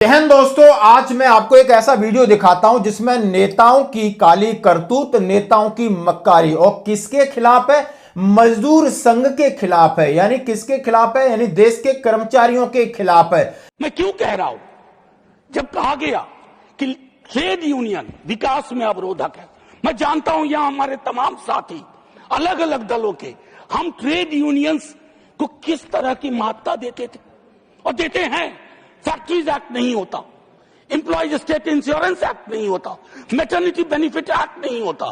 बहन दोस्तों, आज मैं आपको एक ऐसा वीडियो दिखाता हूं जिसमें नेताओं की काली करतूत, नेताओं की मक्कारी और किसके खिलाफ है? मजदूर संघ के खिलाफ है। यानी किसके खिलाफ है? यानी देश के कर्मचारियों के खिलाफ है। मैं क्यों कह रहा हूं? जब कहा गया कि ट्रेड यूनियन विकास में अवरोधक है, मैं जानता हूं यहां हमारे तमाम साथी अलग अलग दलों के, हम ट्रेड यूनियंस को किस तरह की महत्ता देते थे और देते हैं। फैक्ट्रीज एक्ट नहीं होता, एम्प्लॉयज स्टेट इंश्योरेंस एक्ट नहीं होता, मैटरनिटी बेनिफिट एक्ट नहीं होता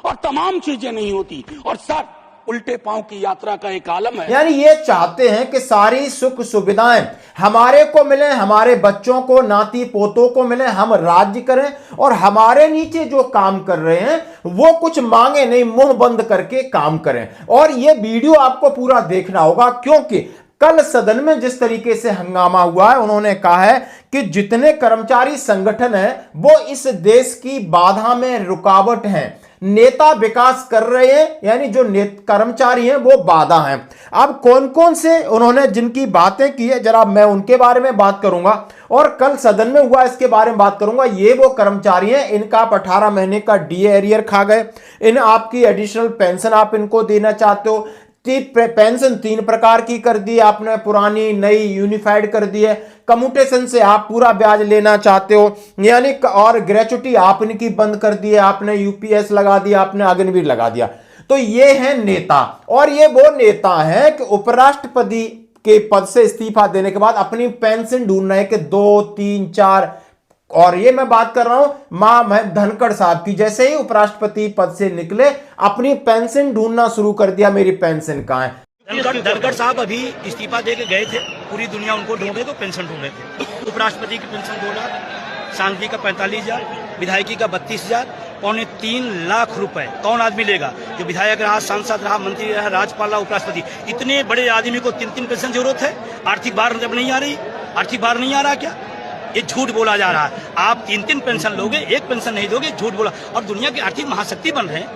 और तमाम चीजें नहीं होती। और सर, उल्टे पांव की यात्रा का एक आलम है। यानी ये चाहते हैं कि सारी सुख सुविधाएं हमारे को मिले, हमारे बच्चों को, नाती पोतों को मिले, हम राज्य करें और हमारे नीचे जो काम कर रहे हैं वो कुछ मांगे नहीं, मुंह बंद करके काम करें। और ये वीडियो आपको पूरा देखना होगा, क्योंकि कल सदन में जिस तरीके से हंगामा हुआ है, उन्होंने कहा है कि जितने कर्मचारी संगठन हैं वो इस देश की बाधा में रुकावट हैं, नेता विकास कर रहे हैं, यानी जो कर्मचारी हैं वो बाधा हैं। अब कौन कौन से उन्होंने जिनकी बातें की है, जरा मैं उनके बारे में बात करूंगा और कल सदन में हुआ इसके बारे में बात करूंगा। ये वो कर्मचारी हैं, इनका आप 18 महीने का डीए एरियर खा गए, इन आपकी एडिशनल पेंशन आप इनको देना चाहते हो। पेंशन 3 प्रकार की कर दी आपने, पुरानी नई यूनिफाइड कर दी है। कम्यूटेशन से आप पूरा ब्याज लेना चाहते हो, यानी और ग्रेचुटी आप इनकी बंद कर दी है, आपने यूपीएस लगा दिया, आपने अग्निवीर लगा दिया। तो ये है नेता, और ये वो नेता है कि उपराष्ट्रपति के पद से इस्तीफा देने के बाद अपनी पेंशन ढूंढ रहे कि 2, 3, 4। और ये मैं बात कर रहा हूं मां धनखड़ साहब की, जैसे ही उपराष्ट्रपति पद से निकले अपनी पेंशन ढूंढना शुरू कर दिया, मेरी पेंशन कहां है। धनखड़ साहब अभी इस्तीफा देके गए थे, पूरी दुनिया उनको ढूंढे तो पेंशन ढूंढे थे। उपराष्ट्रपति की पेंशन 2 लाख, सांसदी का 45,000, विधायकी का 32,000, 2.25 लाख रुपए कौन आदमी लेगा? जो विधायक रहा, सांसद रहा, मंत्री रहा, राज्यपाल रहा, उपराष्ट्रपति, इतने बड़े आदमी को 3-3 पेंशन जरूरत है? आर्थिक भार जब नहीं आ रही, आर्थिक भार नहीं आ रहा क्या? ये झूठ बोला जा रहा है। आप 3-3 पेंशन लोगे, 1 पेंशन नहीं दोगे, झूठ बोला। और दुनिया की आर्थिक महाशक्ति बन रहे हैं,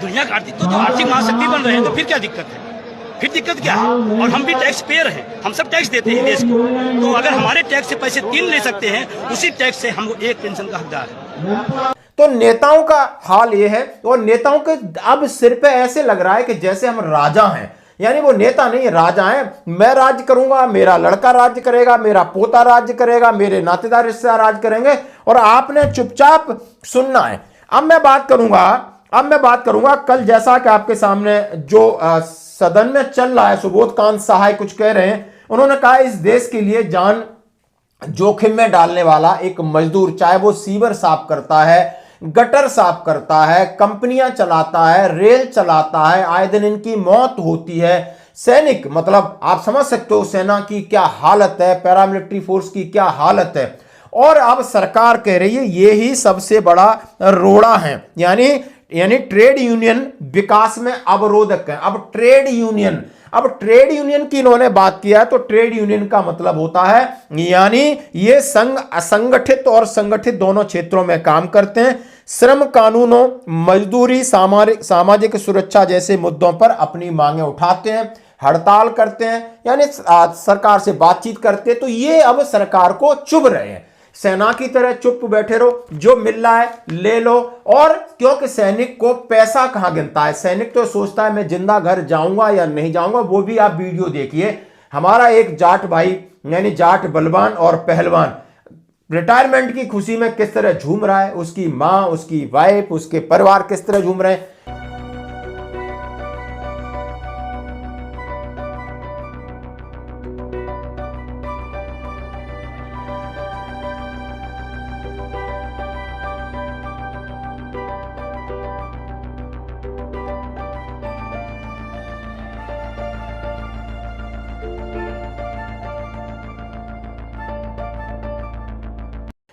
दुनिया की आर्थिक तो आर्थिक महाशक्ति बन रहे हैं, तो फिर क्या दिक्कत है? फिर दिक्कत क्या है? और हम भी टैक्स पेयर हैं, हम सब टैक्स देते हैं देश को। तो अगर हमारे टैक्स से पैसे 3 ले सकते हैं, उसी टैक्स से हम 1 पेंशन का हकदार है। तो नेताओं का हाल ये है, और नेताओं के अब सिर पे ऐसे लग रहा है कि जैसे हम राजा हैं। यानी वो नेता नहीं, राजा है। मैं राज्य करूंगा, मेरा लड़का राज्य करेगा, मेरा पोता राज्य करेगा, मेरे नातेदार रिश्तेदार राज्य करेंगे और आपने चुपचाप सुनना है। अब मैं बात करूंगा कल जैसा कि आपके सामने जो सदन में चल रहा है, सुबोध कांत सहाय कुछ कह रहे हैं। उन्होंने कहा इस देश के लिए जान जोखिम में डालने वाला एक मजदूर, चाहे वो सीवर साफ करता है, गटर साफ करता है, कंपनियां चलाता है, रेल चलाता है, आए दिन इनकी मौत होती है। सैनिक, मतलब आप समझ सकते हो सेना की क्या हालत है, पैरामिलिट्री फोर्स की क्या हालत है। और अब सरकार कह रही है ये ही सबसे बड़ा रोड़ा है, यानी ट्रेड यूनियन विकास में अवरोधक है। अब ट्रेड यूनियन की इन्होंने बात किया है, तो ट्रेड यूनियन का मतलब होता है यानी ये संघ असंगठित और संगठित दोनों क्षेत्रों में काम करते हैं, श्रम कानूनों, मजदूरी, सामाजिक सुरक्षा जैसे मुद्दों पर अपनी मांगें उठाते हैं, हड़ताल करते हैं, यानी सरकार से बातचीत करते हैं। तो ये अब सरकार को चुभ रहे हैं, सेना की तरह चुप बैठे रहो, जो मिल रहा है ले लो। और क्योंकि सैनिक को पैसा कहां गिनता है, सैनिक तो सोचता है मैं जिंदा घर जाऊंगा या नहीं जाऊंगा। वो भी आप वीडियो देखिए, हमारा एक जाट भाई, यानी जाट बलवान और पहलवान रिटायरमेंट की खुशी में किस तरह झूम रहा है, उसकी मां, उसकी वाइफ, उसके परिवार किस तरह झूम रहे हैं।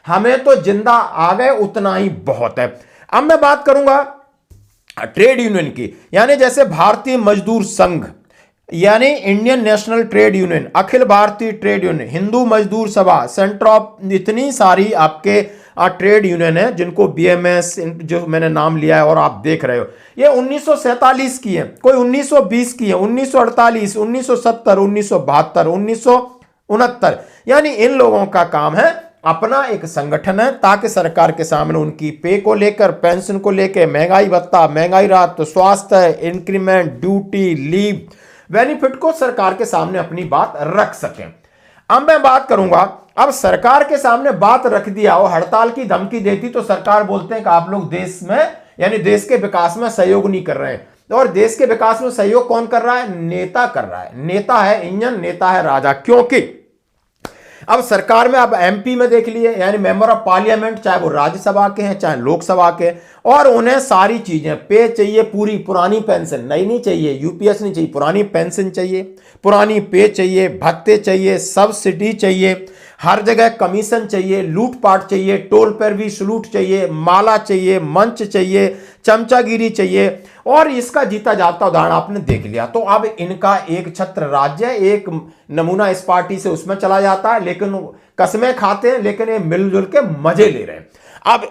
हमें तो जिंदा आ गए उतना ही बहुत है। अब मैं बात करूंगा ट्रेड यूनियन की, यानी जैसे भारतीय मजदूर संघ, यानी Indian national trade union, Akhil Bharatiya trade union, Hindu मजदूर सभा, सेंटर ऑफ, इतनी सारी आपके ट्रेड यूनियन है जिनको बीएमएस जो मैंने नाम लिया है और आप देख रहे हो, ये 1947 की है, कोई 1920 की है, 1948, 1970, 1972, 1969, यानी इन लोगों का काम है अपना एक संगठन है ताकि सरकार के सामने उनकी पे को लेकर, पेंशन को लेकर, महंगाई भत्ता, महंगाई राहत, स्वास्थ्य, इंक्रीमेंट, ड्यूटी, लीव, बेनिफिट को सरकार के सामने अपनी बात रख सकें। अब मैं बात करूंगा, अब सरकार के सामने बात रख दिया और हड़ताल की धमकी देती तो सरकार बोलते हैं कि आप लोग देश में यानी देश के विकास में सहयोग नहीं कर रहे हैं। और देश के विकास में सहयोग कौन कर रहा है? नेता कर रहा है। नेता है इंजन, नेता है राजा। क्योंकि अब सरकार में, अब एमपी में देख लिए, यानी मेंबर ऑफ पार्लियामेंट, चाहे वो राज्यसभा के हैं चाहे लोकसभा के, और उन्हें सारी चीजें पे चाहिए, पूरी पुरानी पेंशन, नई नहीं चाहिए, यूपीएस नहीं चाहिए, पुरानी पेंशन चाहिए, पुरानी पे चाहिए, भत्ते चाहिए, सब्सिडी चाहिए, हर जगह कमीशन चाहिए, लूटपाट चाहिए, टोल पर भी सलूट चाहिए, माला चाहिए, मंच चाहिए, चमचागिरी चाहिए। और इसका जीता जाता उदाहरण आपने देख लिया। तो अब इनका एक छत्र राज्य, एक नमूना इस पार्टी से उसमें चला जाता है, लेकिन कसमें खाते हैं, लेकिन ये मिलजुल के मजे ले रहे हैं।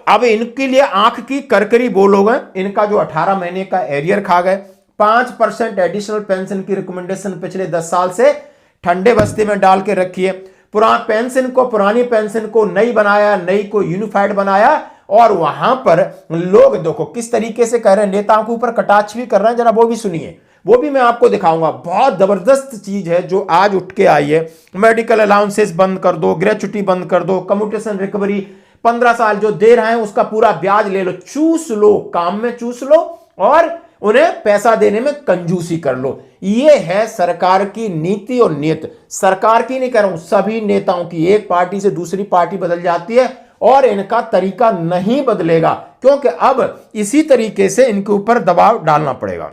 अब इनके लिए आंख की करकरी वो लोग हैं, इनका जो 18 महीने का एरियर खा गए, 5% एडिशनल पेंशन की रिकमेंडेशन पिछले 10 साल से ठंडे बस्ते में डाल के रखी है। पुरानी पेंशन को नई बनाया, नई को यूनिफाइड बनाया। और वहां पर लोग देखो किस तरीके से कह रहे हैं, नेताओं के ऊपर कटाक्ष भी कर रहे हैं। जरा वो भी सुनिए, वो भी मैं आपको दिखाऊंगा। बहुत जबरदस्त चीज है जो आज उठ के आई है। मेडिकल अलाउंसेस बंद कर दो, ग्रेच्युटी बंद कर दो, कम्यूटेशन रिकवरी 15 साल जो दे रहे हैं उसका पूरा ब्याज ले लो, चूस लो, काम में चूस लो और उन्हें पैसा देने में कंजूसी कर लो। यह है सरकार की नीति और नीयत। सरकार की नहीं कह रहा हूं, सभी नेताओं की। एक पार्टी से दूसरी पार्टी बदल जाती है और इनका तरीका नहीं बदलेगा, क्योंकि अब इसी तरीके से इनके ऊपर दबाव डालना पड़ेगा।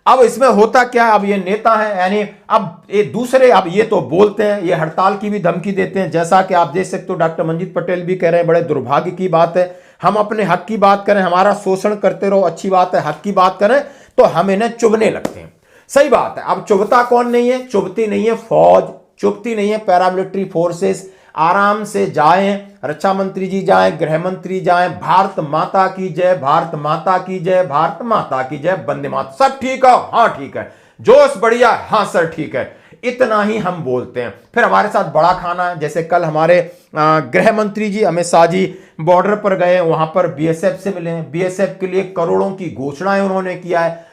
अब इसमें होता क्या, अब ये नेता है, यानी अब ये दूसरे, अब ये तो बोलते हैं, ये हड़ताल की भी धमकी देते हैं। जैसा कि आप देख सकते हो, डॉक्टर मंजीत पटेल भी कह रहे हैं, बड़े दुर्भाग्य की बात है, हम अपने हक की बात करें, हमारा शोषण करते रहो, अच्छी बात है, हक की बात करें तो हम इन्हें चुभने लगते हैं। सही बात है। अब चुभता कौन नहीं है? चुभती नहीं है फौज, चुभती नहीं है पैरामिलिट्री फोर्सेस। आराम से जाएं, रक्षा मंत्री जी जाएं, गृह मंत्री जाएं, भारत माता की जय, भारत माता की जय, भारत माता की जय, वंदे मातरम, सब ठीक है, हाँ ठीक है, जोश बढ़िया, हाँ सर ठीक है, इतना ही हम बोलते हैं। फिर हमारे साथ बड़ा खाना है। जैसे कल हमारे गृह मंत्री जी अमित शाह जी बॉर्डर पर गए, वहां पर बीएसएफ से मिले, बीएसएफ के लिए करोड़ों की घोषणाएं उन्होंने किया है।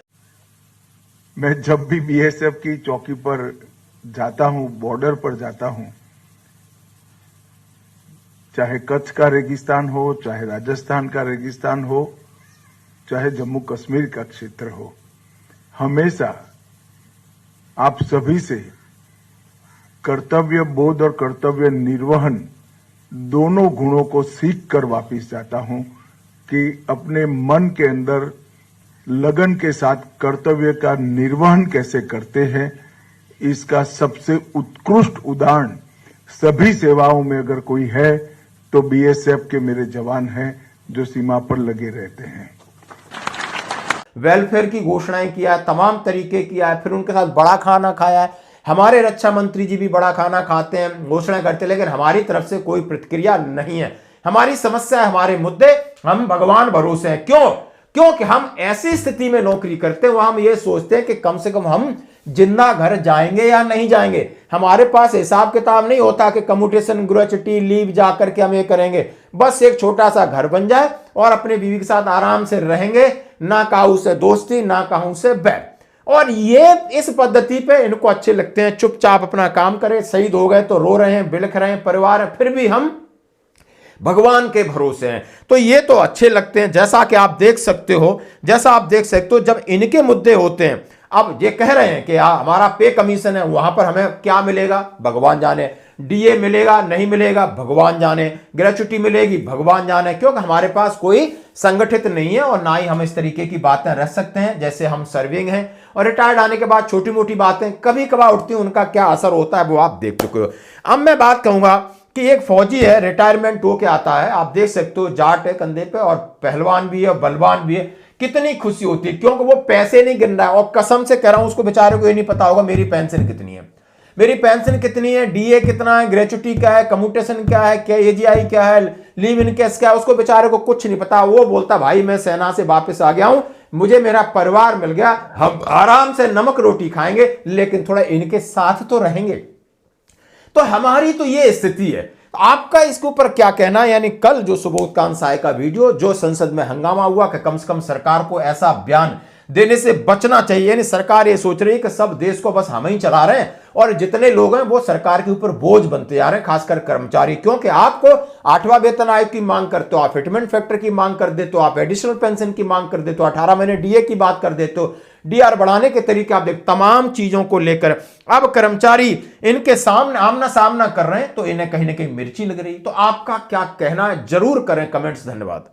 मैं जब भी बीएसएफ की चौकी पर जाता हूं, बॉर्डर पर जाता हूं, चाहे कच्छ का रेगिस्तान हो, चाहे राजस्थान का रेगिस्तान हो, चाहे जम्मू कश्मीर का क्षेत्र हो, हमेशा आप सभी से कर्तव्य बोध और कर्तव्य निर्वहन दोनों गुणों को सीख कर वापिस जाता हूं कि अपने मन के अंदर लगन के साथ कर्तव्य का निर्वहन कैसे करते हैं, इसका सबसे उत्कृष्ट उदाहरण सभी सेवाओं में अगर कोई है तो बीएसएफ के मेरे जवान हैं जो सीमा पर लगे रहते हैं। वेलफेयर की घोषणाएं किया, तमाम तरीके किया है, फिर उनके साथ बड़ा खाना खाया है। हमारे रक्षा मंत्री जी भी बड़ा खाना खाते हैं, घोषणा करते, लेकिन हमारी तरफ से कोई प्रतिक्रिया नहीं है। हमारी समस्या, हमारे मुद्दे, हम भगवान भरोसे हैं। क्यों? क्योंकि हम ऐसी स्थिति में नौकरी करते हैं वहां हम ये सोचते हैं कि कम से कम हम जिंदा घर जाएंगे या नहीं जाएंगे। हमारे पास हिसाब किताब नहीं होता कि कम्यूटेशन, ग्रेच्युटी, लीव जाकर के हम ये करेंगे। बस एक छोटा सा घर बन जाए और अपने बीवी के साथ आराम से रहेंगे, ना काहू से दोस्ती, ना काहू से बैर। और ये इस पद्धति पे इनको अच्छे लगते हैं, चुपचाप अपना काम करें। शहीद हो गए तो रो रहे हैं, बिलख रहे हैं, परिवार है, फिर भी हम भगवान के भरोसे हैं। तो ये तो अच्छे लगते हैं। जैसा कि आप देख सकते हो, जब इनके मुद्दे होते हैं, अब ये कह रहे हैं कि हमारा पे कमीशन है, वहां पर हमें क्या मिलेगा भगवान जाने, डीए मिलेगा नहीं मिलेगा भगवान जाने, ग्रेच्युटी मिलेगी भगवान जाने, क्योंकि हमारे पास कोई संगठित नहीं है और ना ही हम इस तरीके की बातें रख सकते हैं। जैसे हम सर्विंग हैं और रिटायर्ड आने के बाद छोटी मोटी बातें कभी कभार उठती हैं, उनका क्या असर होता है वो आप देख चुके हो। अब मैं बात कहूंगा कि एक फौजी है, रिटायरमेंट होके आता है, आप देख सकते हो, जाट है कंधे पे और पहलवान भी है, बलवान भी है, कितनी खुशी होती है, क्योंकि वो पैसे नहीं गिन रहा है। और कसम से कह रहा हूं, उसको बेचारे को ये नहीं पता होगा मेरी पेंशन कितनी है, मेरी पेंशन कितनी है, डीए कितना है, ग्रेच्युटी क्या है, कम्यूटेशन क्या है, क्या एजीआई क्या है, लीव इन केस क्या है, उसको बेचारे को कुछ नहीं पता। वो बोलता भाई मैं सेना से वापस आ गया हूं, मुझे मेरा परिवार मिल गया, हम आराम से नमक रोटी खाएंगे, लेकिन थोड़ा इनके साथ तो रहेंगे। तो हमारी तो ये स्थिति है। आपका इसके ऊपर क्या कहना है? यानी कल जो सुबोधकांत साय का वीडियो, जो संसद में हंगामा हुआ कि कम से कम सरकार को ऐसा बयान देने से बचना चाहिए, यानी सरकार ये सोच रही है कि सब देश को बस हम ही चला रहे हैं और जितने लोग हैं वो सरकार के ऊपर बोझ बनते जा रहे हैं, खासकर कर्मचारी। क्योंकि आपको 8वां वेतन आयोग की मांग करते हो, आप फिटमेंट फैक्टर की मांग कर देते हो, आप एडिशनल पेंशन की मांग कर देते हो, 18 महीने डीए की बात कर देते हो, डीआर बढ़ाने के तरीके आप देख, तमाम चीजों को लेकर अब कर्मचारी इनके सामने आमना सामना कर रहे हैं तो इन्हें कहीं ना कहीं मिर्ची लग रही। तो आपका क्या कहना है, जरूर करें कमेंट्स। धन्यवाद।